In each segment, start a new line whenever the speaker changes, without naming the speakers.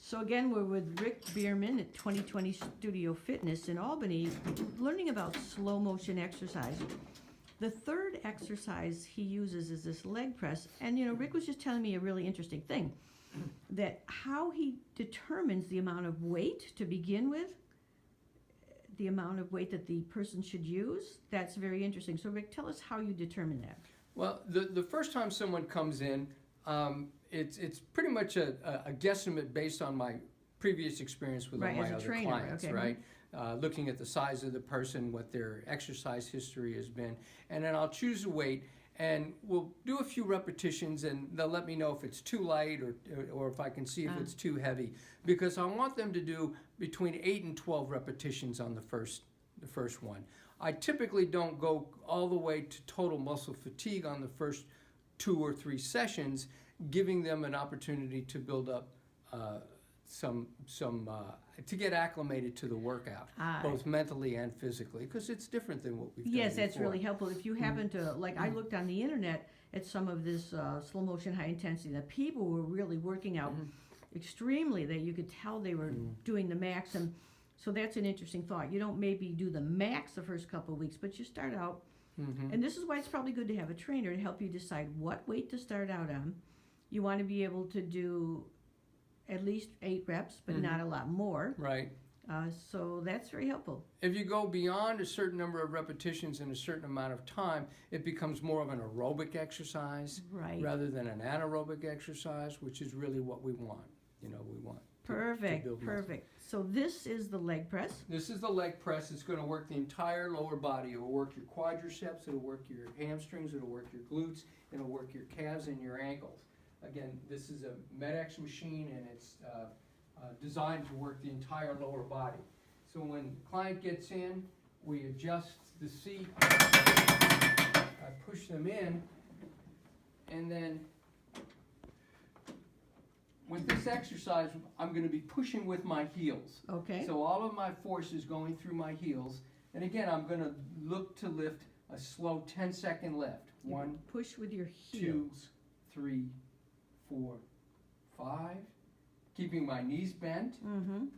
So again, we're with Rick Berman at 2020 Studio Fitness in Albany, learning about slow motion exercise. The third exercise he uses is this leg press. And Rick was just telling me a really interesting thing, that how he determines the amount of weight to begin with, the amount of weight that the person should use. That's very interesting. So Rick, tell us how you determine that.
Well, the first time someone comes in, it's pretty much a guesstimate based on my previous experience with all my other clients,
okay.
right? Looking at the size of the person, what their exercise history has been, and then I'll choose a weight, and we'll do a few repetitions, and they'll let me know if it's too light or if I can see if it's too heavy, because I want them to do between 8 and 12 repetitions on the first one. I typically don't go all the way to total muscle fatigue on the first 2 or 3 sessions, giving them an opportunity to build up to get acclimated to the workwout, both mentally and physically, because it's different than what we've done
Yes, that's
before.
really helpful. If you happen to, like I looked on the internet at some of this slow motion high intensity, that people were really working out extremely, that you could tell they were doing the max. And so that's an interesting thought. You don't maybe do the max the first couple of weeks, but you start out, and this is why it's probably good to have a trainer to help you decide what weight to start out on. You want to be able to do at least 8 reps, but not a lot more.
Right.
So that's very helpful.
If you go beyond a certain number of repetitions in a certain amount of time, it becomes more of an aerobic exercise rather than an anaerobic exercise, which is really what we want. We want to build muscle.
Perfect. So this is the leg press.
This is the leg press. It's going to work the entire lower body. It will work your quadriceps, it'll work your hamstrings, it'll work your glutes, it'll work your calves and your ankles. Again, this is a MedX machine, and it's designed to work the entire lower body. So when the client gets in, we adjust the seat, I push them in, and then with this exercise, I'm going to be pushing with my heels.
Okay.
So all of my force is going through my heels. And again, I'm going to look to lift a slow 10-second lift. 1,
push with your
2,
heels.
3, 4, 5. Keeping my knees bent.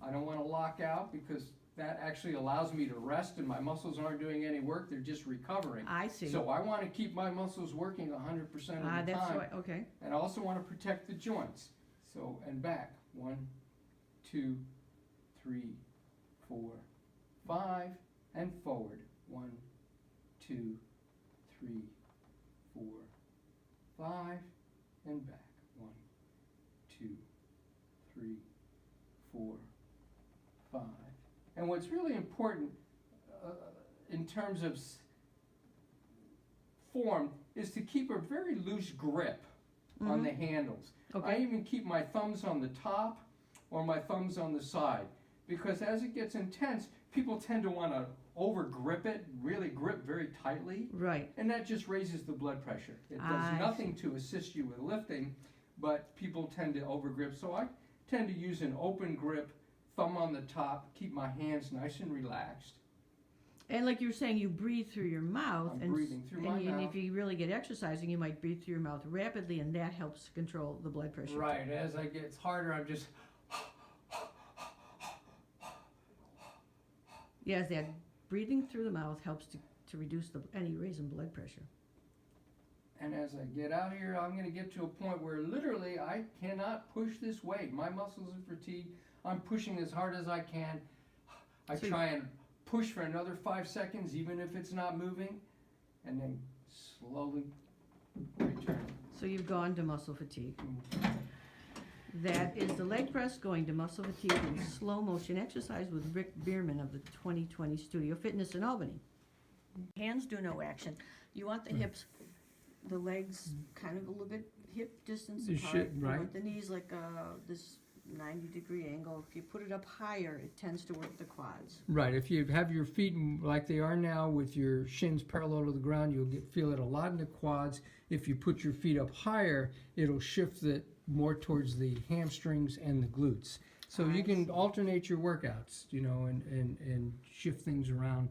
I don't want to lock out, because that actually allows me to rest and my muscles aren't doing any work, they're just recovering.
I see.
So I want to keep my muscles working 100% of the time.
That's right. Okay.
And I also want to protect the joints. So, and back. 1, 2, 3, 4, 5, and forward. 1, 2, 3, 4, 5, and back. 1, 2, 3, 4, 5. And what's really important in terms of form is to keep a very loose grip on the handles.
Okay.
I even keep my thumbs on the top or my thumbs on the side, because as it gets intense, people tend to want to over grip it, really grip very tightly.
Right.
And that just raises the blood pressure. It does nothing to assist you with lifting, but people tend to over grip. So I tend to use an open grip, thumb on the top, keep my hands nice and relaxed.
And like you were saying, you breathe through your mouth.
I'm breathing through my mouth.
And if you really get exercising, you might breathe through your mouth rapidly, and that helps control the blood pressure.
Right. As I get harder, I'm just...
Yes, that breathing through the mouth helps to reduce any raise in blood pressure.
And as I get out here, I'm going to get to a point where literally I cannot push this weight. My muscles are fatigued. I'm pushing as hard as I can. I try and push for another 5 seconds, even if it's not moving, and then slowly return.
So you've gone to muscle fatigue. That is the leg press, going to muscle fatigue in slow motion exercise with Rick Berman of the 2020 Studio Fitness in Albany. Hands do no action. You want the hips, the legs kind of a little bit hip distance apart. You want the knees like this 90-degree angle. If you put it up higher, it tends to work the quads.
Right. If you have your feet like they are now with your shins parallel to the ground, you'll feel it a lot in the quads. If you put your feet up higher, it'll shift it more towards the hamstrings and the glutes. So you can alternate your workouts, and shift things around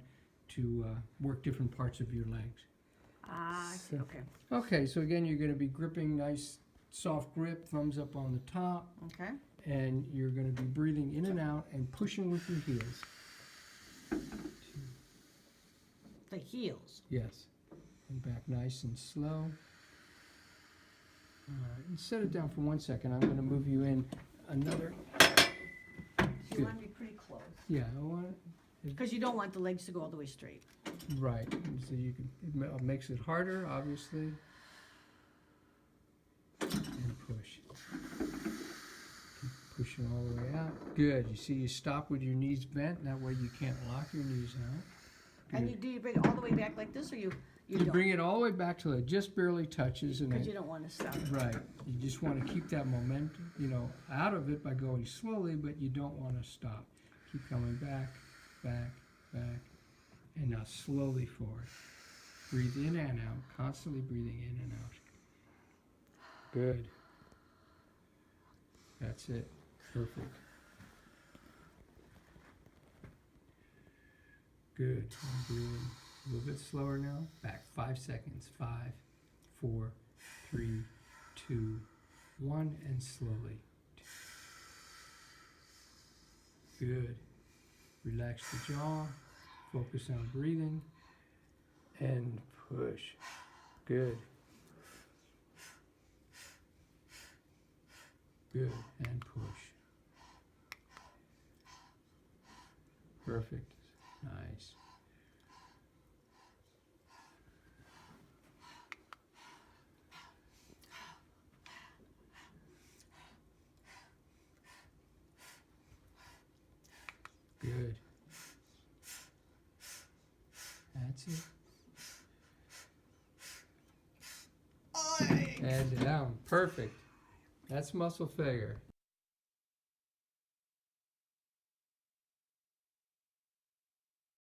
to work different parts of your legs.
Okay.
Okay, so again, you're going to be gripping nice, soft grip, thumbs up on the top.
Okay.
And you're going to be breathing in and out and pushing with your heels.
The heels.
Yes. And back nice and slow. And set it down for 1 second. I'm going to move you in another.
So you
Good.
want to be pretty close.
Yeah, I want it.
Because you don't want the legs to go all the way straight.
Right. So you can. It makes it harder, obviously. And push. Keep pushing all the way out. Good. You see, you stop with your knees bent. That way you can't lock your knees out.
And do you bring it all the way back like this, or you
You
don't?
bring it all the way back till it just barely touches, and
Because
then,
you don't want to stop.
right. You just want to keep that momentum, out of it by going slowly, but you don't want to stop. Keep coming back, back, back, and now slowly forward. Breathe in and out, constantly breathing in and out. Good. That's it. Perfect. Good. I'm breathing a little bit slower now. Back 5 seconds. 5, 4, 3, 2, 1, and slowly. Good. Relax the jaw. Focus on breathing. And push. Good. Good. And push. Perfect. Nice. Good. That's it. And down. Perfect. That's muscle failure.